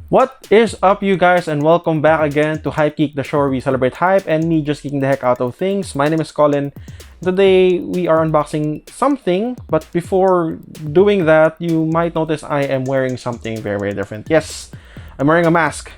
What is up, you guys, and welcome back again to Hypegeek, the show where we celebrate hype and me just geeking the heck out of things. My name is Colin. Today we are unboxing something, but before doing that, you might notice I am wearing something very, very different. Yes, I'm wearing a mask.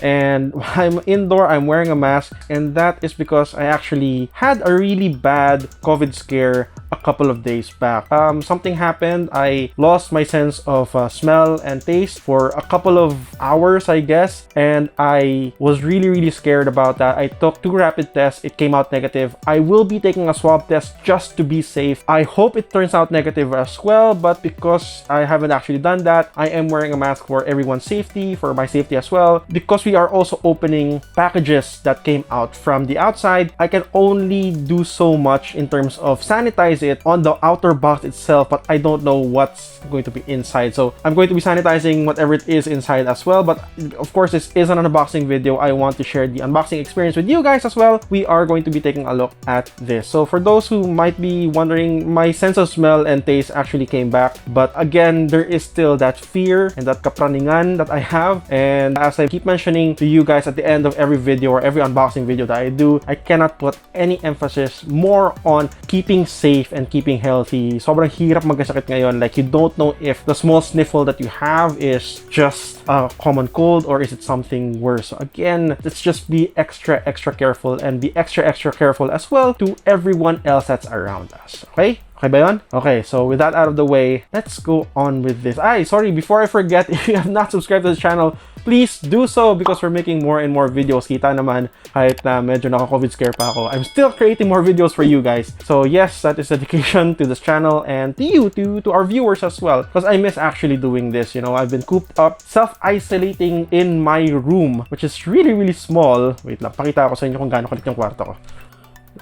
And while I'm indoor, I'm wearing a mask, and that is because I actually had a really bad COVID scare a couple of days back. Something happened. I lost my sense of smell and taste for a couple of hours, I guess, and I was really scared about that. I took 2 rapid tests. It came out negative. I will be taking a swab test just to be safe. I hope it turns out negative as well, but because I haven't actually done that, I am wearing a mask for everyone's safety, for my safety as well. Because we are also opening packages that came out from the outside, I can only do so much in terms of sanitize it on the outer box itself, but I don't know what's going to be inside. So I'm going to be sanitizing whatever it is inside as well. But of course, this is an unboxing video. I want to share the unboxing experience with you guys as well. We are going to be taking a look at this. So for those who might be wondering, my sense of smell and taste actually came back. But again, there is still that fear and that kapraningan that I have. And as I keep mentioning to you guys at the end of every video or every unboxing video that I do, I cannot put any emphasis more on keeping safe and keeping healthy. Sobrang hirap magkasakit ngayon. Like, you don't know if the small sniffle that you have is just a common cold or is it something worse. So again, let's just be extra careful and be extra careful as well to everyone else that's around us. Okay? Okay ba yun? Okay, so with that out of the way, let's go on with this. Sorry, before I forget, if you have not subscribed to the channel, please do so because we're making more and more videos. Kita naman, kahit na medyo naka-COVID scare pa ako, I'm still creating more videos for you guys. So yes, that is dedication to this channel and to you, to our viewers as well. Because I miss actually doing this. You know, I've been cooped up, self-isolating in my room, which is really small. Wait lang, pakita ko sa inyo kung gaano kalit yung kwarto ko.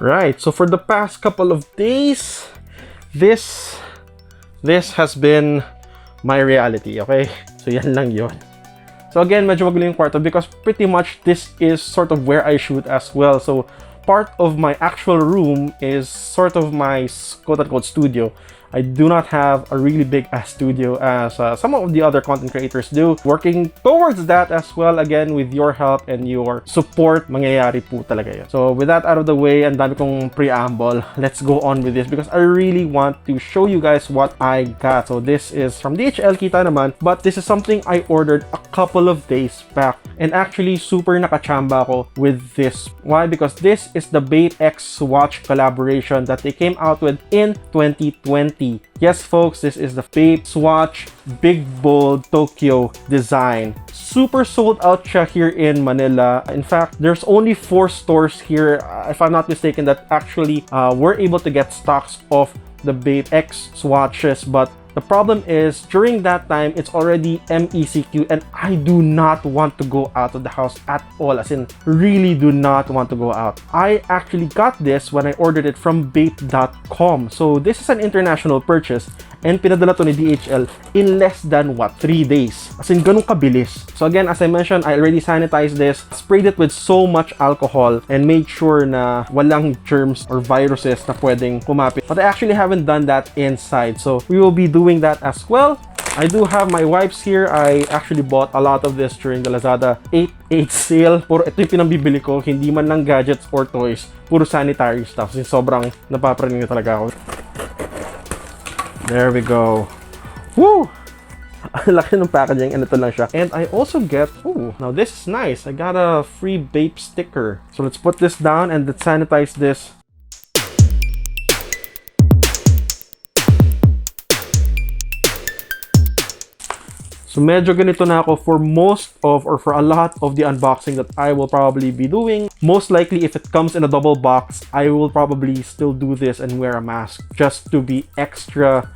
Right, so for the past couple of days, this has been my reality, okay? So yan lang yun. So again, medyo magulo yung kwarto because pretty much this is sort of where I shoot as well. So part of my actual room is sort of my quote-unquote studio. I do not have a really big ass studio as some of the other content creators do. Working towards that as well, again, with your help and your support, mangyayari po talaga yun. So with that out of the way, ang dami kong preamble, let's go on with this because I really want to show you guys what I got. So this is from DHL, kita naman, but this is something I ordered a couple of days back. And actually, super nakachamba ako with this. Why? Because this is the Bape x Swatch collaboration that they came out with in 2020. Yes, folks, this is the Bape Swatch Big Bold Tokyo design. Super sold out siya here in Manila. In fact, there's only 4 stores here, if I'm not mistaken, that actually were able to get stocks of the Bape X swatches. But the problem is, during that time, it's already MECQ, and I do not want to go out of the house at all. As in, really do not want to go out. I actually got this when I ordered it from Bape.com. So this is an international purchase, and pinadala to ni DHL in less than, 3 days. As in, ganun kabilis. So again, as I mentioned, I already sanitized this, sprayed it with so much alcohol, and made sure na walang germs or viruses na pwedeng kumapit. But I actually haven't done that inside. So we will be doing that as well. I do have my wipes here. I actually bought a lot of this during the Lazada 8/8 sale. Puro ito yung pinambibili ko, hindi man lang gadgets or toys, puro sanitary stuff. Kasi sobrang napapraning na talaga ako. There we go. Woo! Ang laki ng packaging, and ito lang siya. And I also get, now this is nice. I got a free Bape sticker. So let's put this down and let's sanitize this. So medyo ganito na ako for most of, or for a lot of the unboxing that I will probably be doing. Most likely, if it comes in a double box, I will probably still do this and wear a mask just to be extra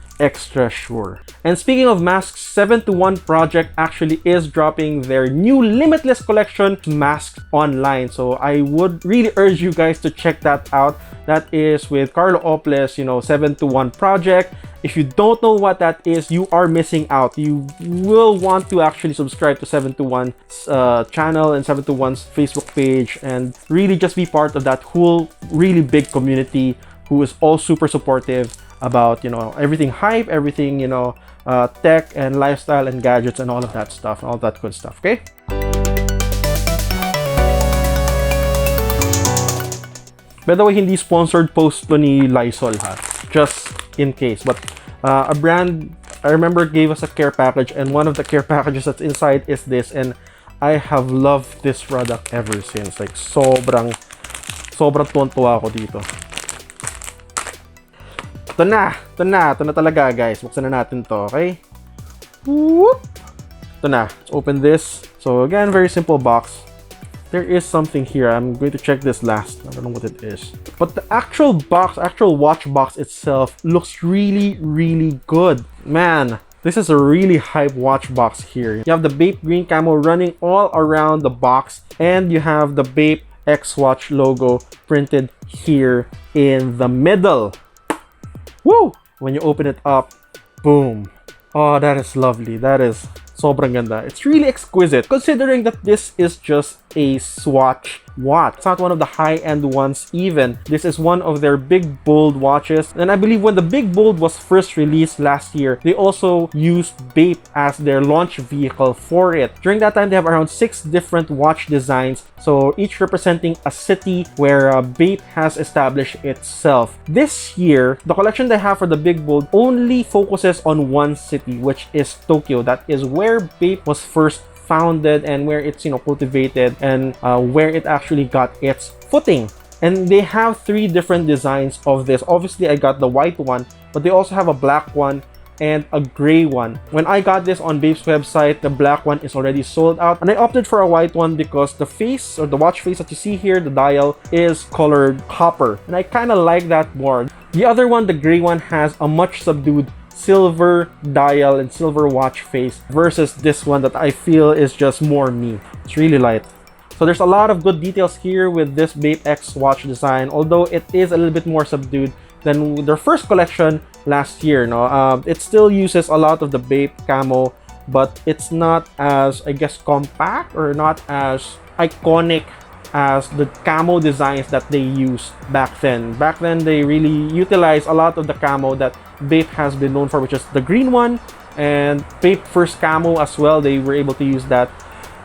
sure. And speaking of masks, 721 Project actually is dropping their new limitless collection masks online. So I would really urge you guys to check that out. That is with Carlo Oples, 721 Project. If you don't know what that is, you are missing out. You will want to actually subscribe to 721's channel and 721's Facebook page and really just be part of that whole really big community who is all super supportive about, everything hype, everything, tech and lifestyle and gadgets and all of that stuff, all that good stuff, okay? By the way, hindi sponsored post to ni Lysol ha. Just in case. But a brand I remember gave us a care package, and one of the care packages that's inside is this, and I have loved this product ever since. Like sobrang tuwan-tuwa ako dito. Ito na talaga, guys. Buksan na natin to, okay? Whoop! Ito na. Let's open this. So again, very simple box. There is something here. I'm going to check this last. I don't know what it is. But the actual watch box itself looks really, really good. Man, this is a really hype watch box here. You have the Bape green camo running all around the box, and you have the Bape X Swatch logo printed here in the middle. Woo! When you open it up, boom. Oh, that is lovely. That is sobrang ganda. It's really exquisite considering that this is just a Swatch watch. It's not one of the high-end ones even. This is one of their big bold watches, and I believe when the big bold was first released last year, they also used Bape as their launch vehicle for it. During that time, they have around 6 different watch designs, so each representing a city where Bape has established itself. This year, the collection they have for the big bold only focuses on one city, which is Tokyo. That is where Bape was first founded and where it's cultivated, and where it actually got its footing. And they have 3 different designs of this. Obviously, I got the white one, but they also have a black one and a gray one. When I got this on Bape's website, the black one is already sold out, and I opted for a white one because the face, or the watch face that you see here, the dial, is colored copper, and I kind of like that more. The other one, the gray one, has a much subdued silver dial and silver watch face versus this one that I feel is just more me. It's really light. So there's a lot of good details here with this Bape X watch design, although it is a little bit more subdued than their first collection last year. It still uses a lot of the Bape camo, but it's not as, I guess, compact or not as iconic as the camo designs that they used back then. Back then, they really utilized a lot of the camo that Bape has been known for, which is the green one, and Bape first camo as well. They were able to use that.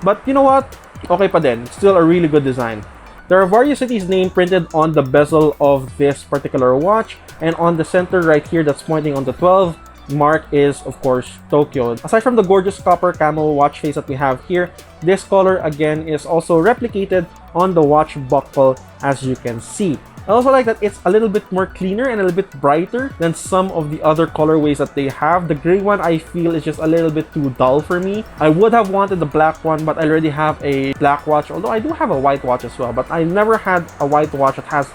But you know what? Okay pa din. Still a really good design. There are various cities name printed on the bezel of this particular watch, and on the center right here that's pointing on the 12 mark is, of course, Tokyo. Aside from the gorgeous copper camo watch face that we have here, this color again is also replicated on the watch buckle, as you can see. I also like that it's a little bit more cleaner and a little bit brighter than some of the other colorways that they have. The gray one, I feel, is just a little bit too dull for me. I would have wanted the black one, but I already have a black watch, although I do have a white watch as well, but I never had a white watch that has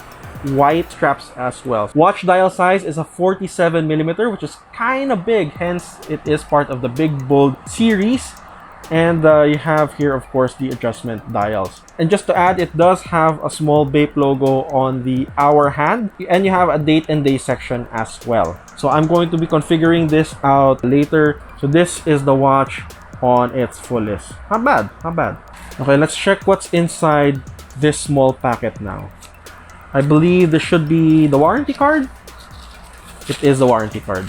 white straps as well. Watch dial size is a 47mm, which is kind of big, hence it is part of the Big Bold series. And you have here, of course, the adjustment dials. And just to add, it does have a small Bape logo on the hour hand, and you have a date and day section as well. So I'm going to be configuring this out later. So this is the watch on its fullest. Not bad, not bad. Okay, let's check what's inside this small packet now. I believe this should be the warranty card. It is the warranty card.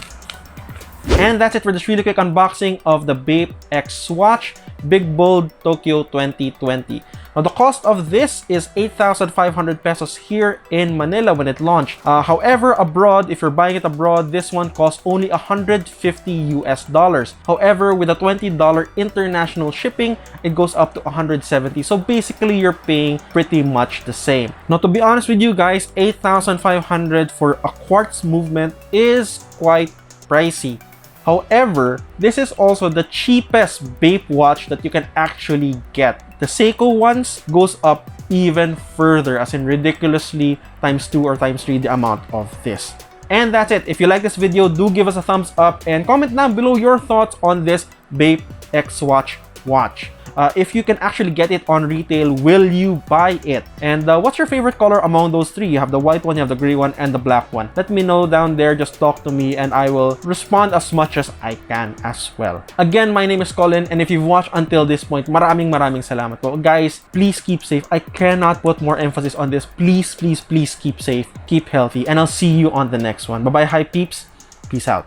And that's it for this really quick unboxing of the Bape X Swatch Big Bold Tokyo 2020. Now, the cost of this is 8,500 pesos here in Manila when it launched. However, abroad, if you're buying it abroad, this one costs only $150 US. However, with a $20 international shipping, it goes up to $170. So basically, you're paying pretty much the same. Now, to be honest with you guys, 8,500 for a quartz movement is quite pricey. However, this is also the cheapest Bape watch that you can actually get. The Seiko ones goes up even further, as in ridiculously ×2 or ×3 the amount of this. And that's it. If you like this video, do give us a thumbs up and comment down below your thoughts on this Bape X Swatch watch. If you can actually get it on retail, will you buy it? And what's your favorite color among those 3? You have the white one, you have the gray one, and the black one. Let me know down there. Just talk to me and I will respond as much as I can as well. Again, my name is Colin, and if you've watched until this point, maraming salamat po. Guys, please keep safe. I cannot put more emphasis on this. Please, please, please keep safe, keep healthy, and I'll see you on the next one. Bye-bye, Hype peeps. Peace out.